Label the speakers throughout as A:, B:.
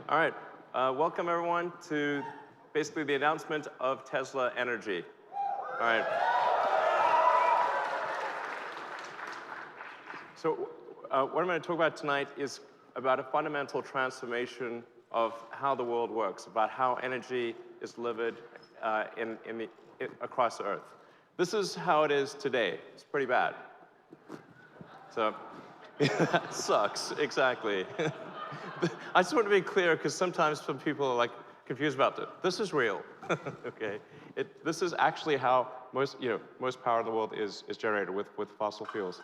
A: All right, welcome everyone to basically the announcement of Tesla Energy. All right. So what I'm going to talk about tonight is about a fundamental transformation of how the world works, about how energy is delivered across the Earth. This is how it is today. It's pretty bad. So that sucks, exactly. I just want to be clear because sometimes some people are like confused about it. This is real, okay? This is actually how most power in the world is generated with fossil fuels.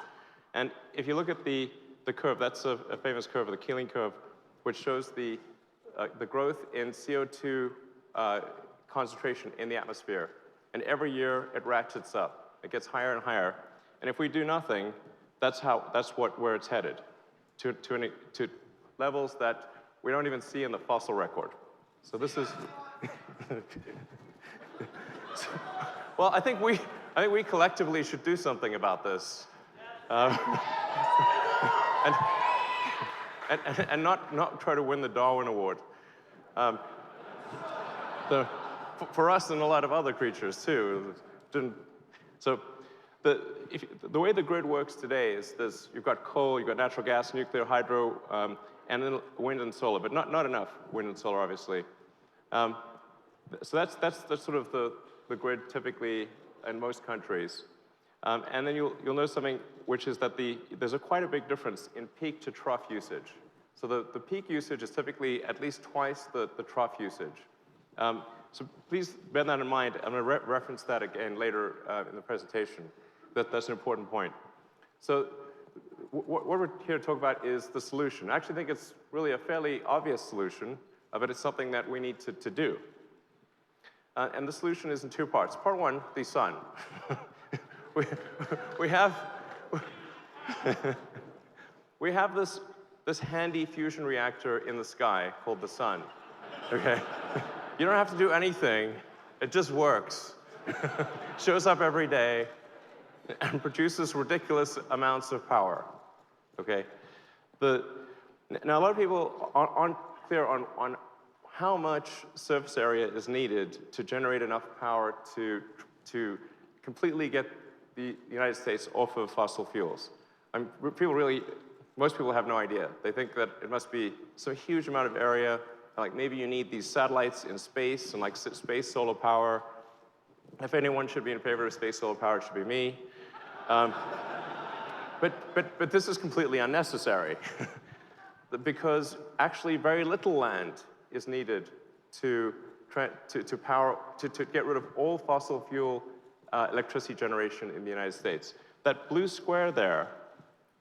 A: And if you look at the curve, that's a famous curve, the Keeling curve, which shows the growth in CO2 concentration in the atmosphere. And every year it ratchets up. It gets higher and higher. And if we do nothing, that's where it's headed, to levels that we don't even see in the fossil record. So this is. Well, I think we collectively should do something about this, and not try to win the Darwin Award. For us and a lot of other creatures too. So the way the grid works today is this: you've got coal, you've got natural gas, nuclear, hydro, and then wind and solar, but not enough wind and solar, obviously. So that's sort of the grid typically in most countries. And then you'll notice something, which is that there's quite a big difference in peak to trough usage. So the peak usage is typically at least twice the trough usage. So please bear that in mind. I'm going to reference that again later in the presentation. That's an important point. So what we're here to talk about is the solution. I actually think it's really a fairly obvious solution, but it's something that we need to do. And the solution is in two parts. Part one, the sun. we have this handy fusion reactor in the sky called the sun. Okay? You don't have to do anything. It just works. Shows up every day and produces ridiculous amounts of power. Okay? Now, a lot of people aren't clear on how much surface area is needed to generate enough power to completely get the United States off of fossil fuels. Most people have no idea. They think that it must be some huge amount of area, like maybe you need these satellites in space and like space solar power. If anyone should be in favor of space solar power, it should be me. But this is completely unnecessary because actually very little land is needed to get rid of all fossil fuel electricity generation in the United States. That blue square there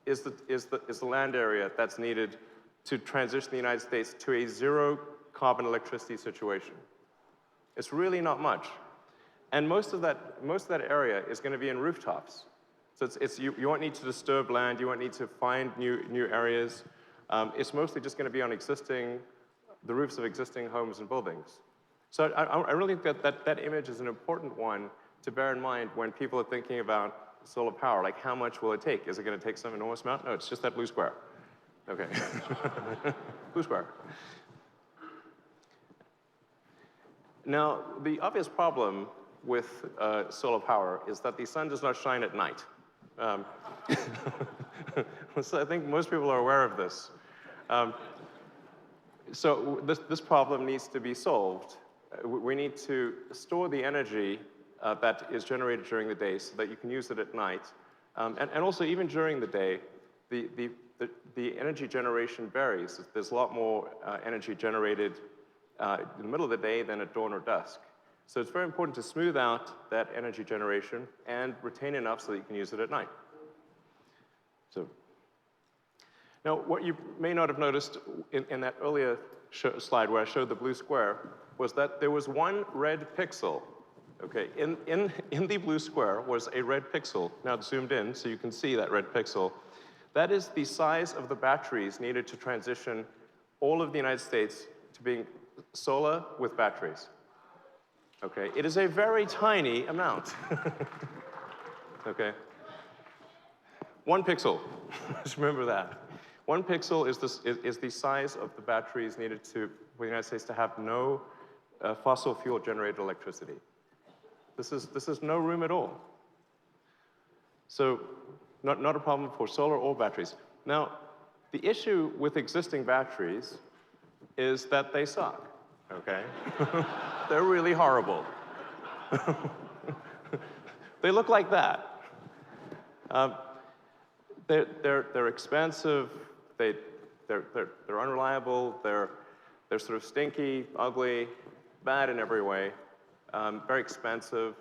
A: is the land area that's needed to transition the United States to a zero carbon electricity situation. It's really not much. And most of that area is going to be in rooftops. So you won't need to disturb land, you won't need to find new areas. It's mostly just going to be on the roofs of existing homes and buildings. So I really think that image is an important one to bear in mind when people are thinking about solar power. Like, how much will it take? Is it going to take some enormous amount? No, it's just that blue square. Okay. Blue square. Now, the obvious problem with solar power is that the sun does not shine at night. So I think most people are aware of this. So this problem needs to be solved. We need to store the energy that is generated during the day so that you can use it at night. And also, even during the day, the energy generation varies. There's a lot more energy generated in the middle of the day than at dawn or dusk. So it's very important to smooth out that energy generation and retain enough so that you can use it at night. So now, what you may not have noticed in that earlier slide where I showed the blue square was that there was one red pixel. Okay, in the blue square was a red pixel. Now it's zoomed in so you can see that red pixel. That is the size of the batteries needed to transition all of the United States to being solar with batteries. Okay, it is a very tiny amount. Okay. 1 pixel, just remember that. 1 pixel is the size of the batteries needed for the United States to have no fossil fuel generated electricity. This is no room at all. So not a problem for solar or batteries. Now, the issue with existing batteries is that they suck, okay? They're really horrible. They look like that. They're expensive, they're unreliable, they're sort of stinky, ugly, bad in every way, very expensive.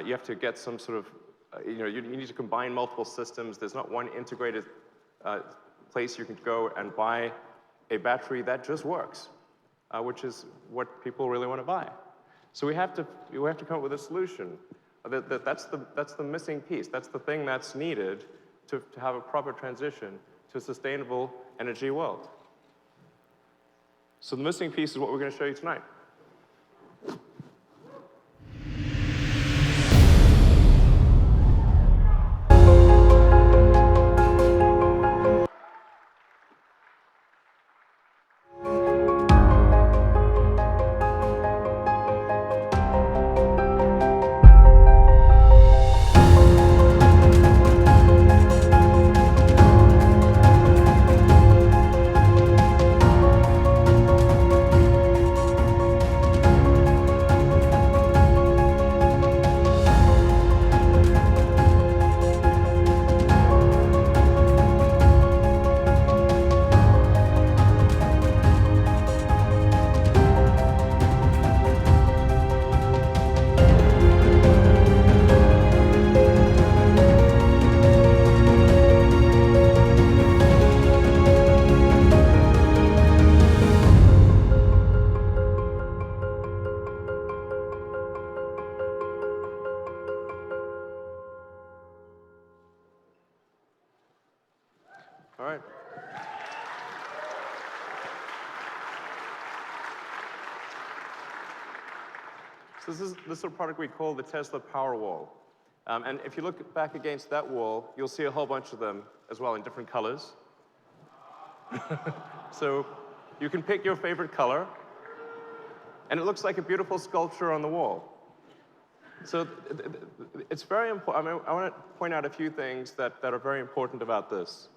A: You have to get some sort of, you need to combine multiple systems. There's not one integrated place you can go and buy a battery that just works, which is what people really want to buy. So we have to come up with a solution. That's the missing piece. That's the thing that's needed to have a proper transition to a sustainable energy world. So the missing piece is what we're going to show you tonight. All right. So this is a product we call the Tesla PowerWall. And if you look back against that wall, you'll see a whole bunch of them as well in different colors. So you can pick your favorite color, and it looks like a beautiful sculpture on the wall. So it's very important. I want to point out a few things that are very important about this.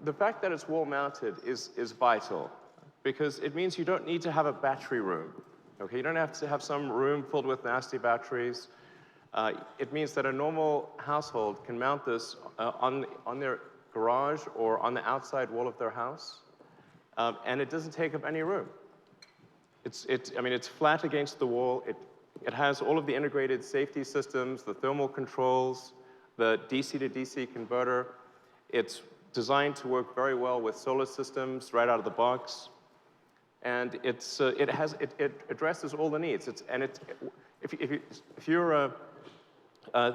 A: The fact that it's wall-mounted is vital, because it means you don't need to have a battery room. Okay, you don't have to have some room filled with nasty batteries. It means that a normal household can mount this on their garage or on the outside wall of their house, and it doesn't take up any room. It's flat against the wall. It has all of the integrated safety systems, the thermal controls, the DC to DC converter. It's designed to work very well with solar systems right out of the box. And it addresses all the needs. If you're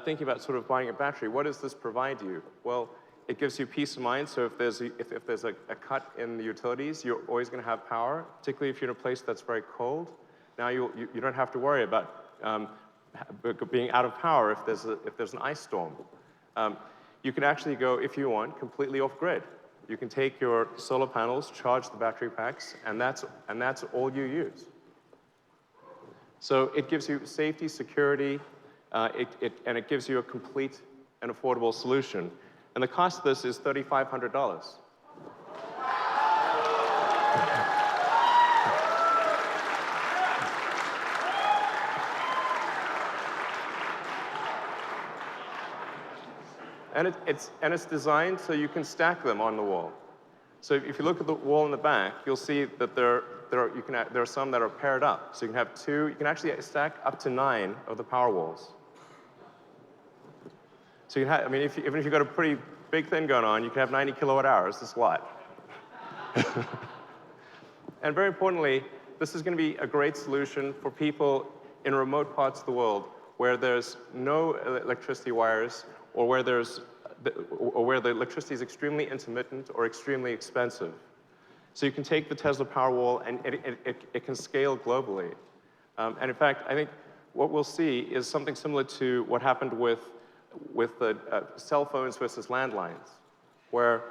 A: thinking about sort of buying a battery, what does this provide you? Well, it gives you peace of mind. So if there's a cut in the utilities, you're always going to have power, particularly if you're in a place that's very cold. Now you don't have to worry about being out of power if there's an ice storm. You can actually go, if you want, completely off-grid. You can take your solar panels, charge the battery packs, and that's all you use. So it gives you safety, security, and it gives you a complete and affordable solution. And the cost of this is $3,500. And it's designed so you can stack them on the wall. So if you look at the wall in the back, you'll see that there are some that are paired up. So you can have two. You can actually stack up to 9 of the PowerWalls. So you can have, even if you've got a pretty big thing going on, you can have 90 kilowatt hours. That's a lot. And very importantly, this is going to be a great solution for people in remote parts of the world where there's no electricity wires, or where the electricity is extremely intermittent or extremely expensive. So you can take the Tesla PowerWall, and it can scale globally. And in fact, I think what we'll see is something similar to what happened with the cell phones versus landlines, where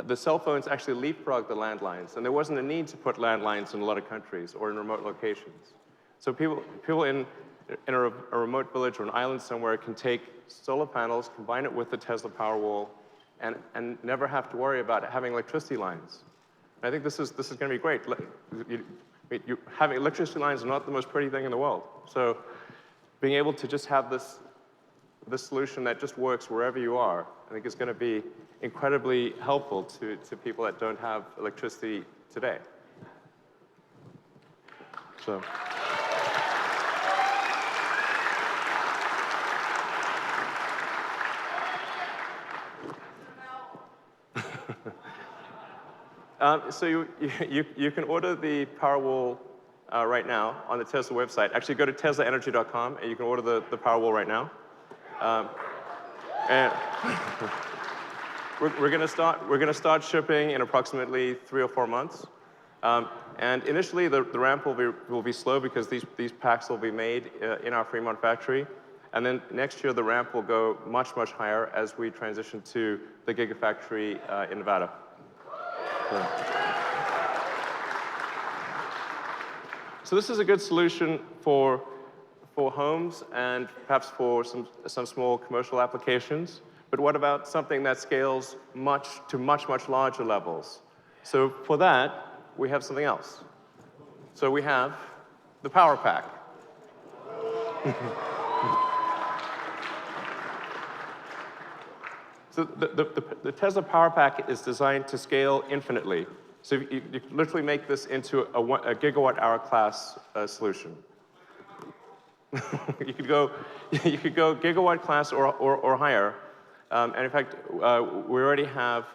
A: the cell phones actually leapfrogged the landlines, and there wasn't a need to put landlines in a lot of countries or in remote locations. So people in a remote village or an island somewhere can take solar panels, combine it with the Tesla Powerwall, and never have to worry about having electricity lines. And I think this is going to be great. Having electricity lines are not the most pretty thing in the world. So being able to just have this solution that just works wherever you are, I think is going to be incredibly helpful to people that don't have electricity today. So. So you can order the Powerwall right now on the Tesla website. Actually, go to teslaenergy.com and you can order the Powerwall right now. And we're going to start shipping in approximately 3 or 4 months. And initially, the ramp will be slow because these packs will be made in our Fremont factory. And then next year, the ramp will go much, much higher as we transition to the Gigafactory in Nevada. So this is a good solution for homes and perhaps for some small commercial applications. But what about something that scales to much larger levels? So for that, we have something else. So we have the Power Pack. So the Tesla Power Pack is designed to scale infinitely. So you literally make this into a gigawatt-hour class solution. you could go gigawatt class or higher. And in fact, we already have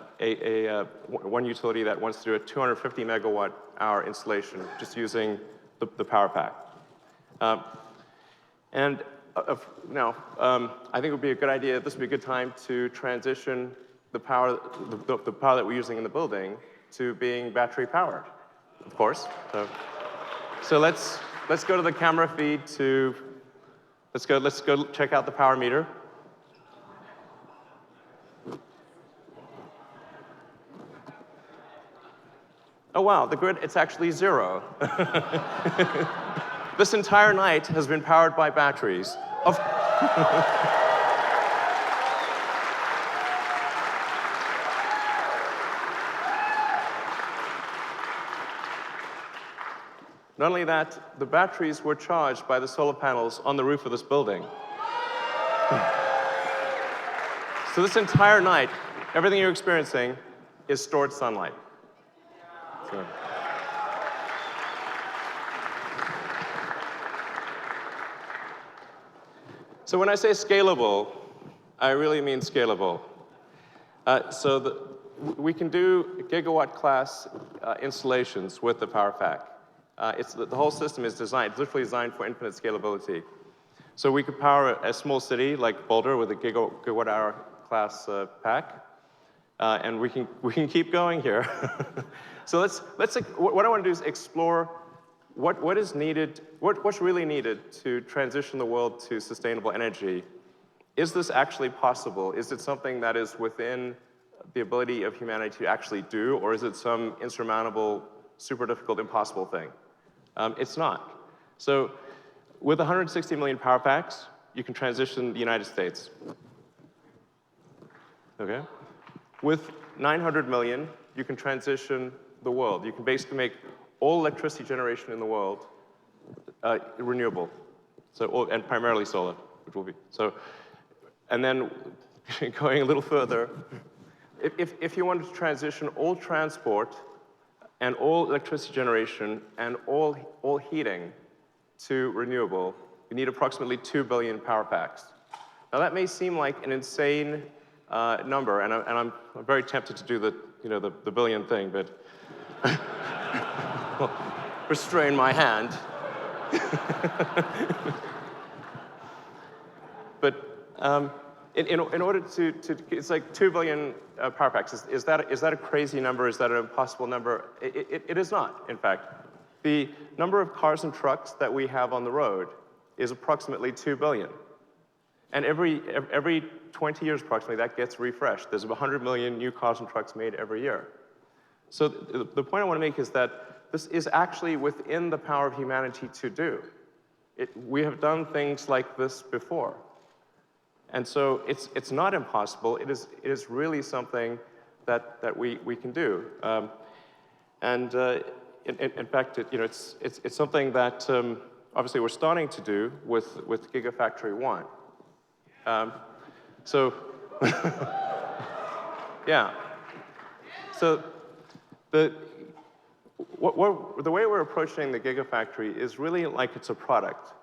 A: one utility that wants to do a 250 megawatt-hour installation just using the Power Pack. Now, I think it would be a good idea, this would be a good time to transition the power that we're using in the building to being battery powered, of course. So let's go to the camera feed let's go check out the power meter. Oh wow, the grid, it's actually 0. This entire night has been powered by batteries. Not only that, the batteries were charged by the solar panels on the roof of this building. So this entire night, everything you're experiencing is stored sunlight. So when I say scalable, I really mean scalable. We can do gigawatt-class installations with the Power Pack. The whole system is designed, literally designed for infinite scalability. So we could power a small city like Boulder with a gigawatt-hour class pack, and we can keep going here. So what I want to do is explore what is needed, what's really needed to transition the world to sustainable energy. Is this actually possible? Is it something that is within the ability of humanity to actually do, or is it some insurmountable, super difficult, impossible thing? It's not. So with 160 million power packs, you can transition the United States. Okay? With 900 million, you can transition the world. You can basically make all electricity generation in the world renewable, and primarily solar, which will be. So, and then going a little further, if you wanted to transition all transport and all electricity generation and all heating to renewable, you need approximately 2 billion power packs. Now that may seem like an insane number, and I'm very tempted to do the billion thing, but well, restrain my hand. But in order to, it's like 2 billion power packs. Is that a crazy number? Is that an impossible number? It is not, in fact. The number of cars and trucks that we have on the road is approximately 2 billion. And every 20 years approximately, that gets refreshed. There's 100 million new cars and trucks made every year. So the point I want to make is that this is actually within the power of humanity to do. We have done things like this before. And so it's not impossible. It is really something that we can do. In fact, it's something that obviously we're starting to do with Gigafactory 1. Yeah. So the way we're approaching the Gigafactory is really like it's a product.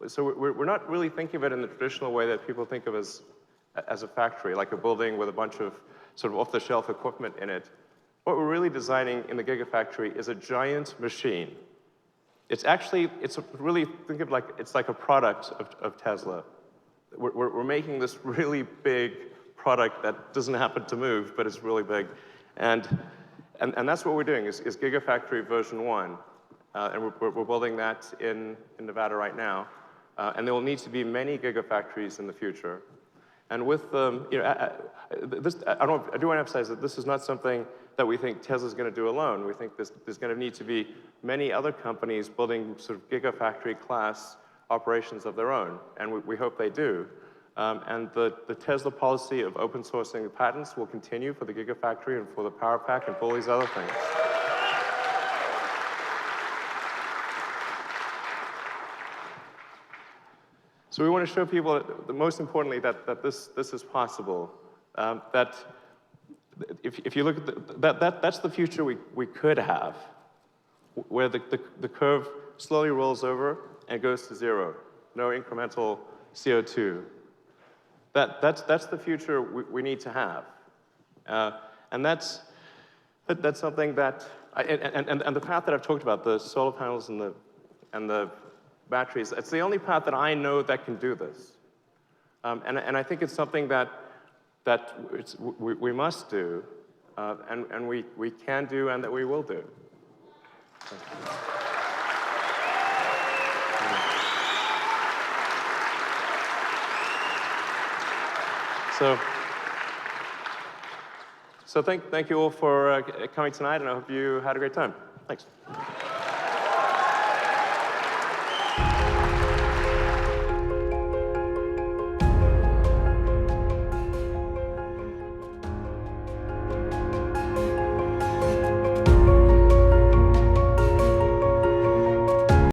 A: So we're not really thinking of it in the traditional way that people think of as a factory, like a building with a bunch of sort of off-the-shelf equipment in it. What we're really designing in the Gigafactory is a giant machine. It's really, think of like, it's like a product of Tesla. We're making this really big product that doesn't happen to move, but it's really big. And that's what we're doing, is Gigafactory version 1. And we're building that in Nevada right now. And there will need to be many Gigafactories in the future. And with, I do want to emphasize that this is not something that we think Tesla's going to do alone. We think there's going to need to be many other companies building sort of Gigafactory class operations of their own, and we hope they do. And the Tesla policy of open sourcing the patents will continue for the Gigafactory and for the Power Pack and for all these other things. So we want to show people, most importantly, that this is possible. That if you look at that's the future we could have, where the curve slowly rolls over and goes to zero, no incremental CO2. That's the future we need to have, and that's something that and the path that I've talked about, the solar panels and the batteries. It's the only path that I know that can do this, and I think it's something that we must do, and we can do, and that we will do. So thank you all for coming tonight, and I hope you had a great time. Thanks.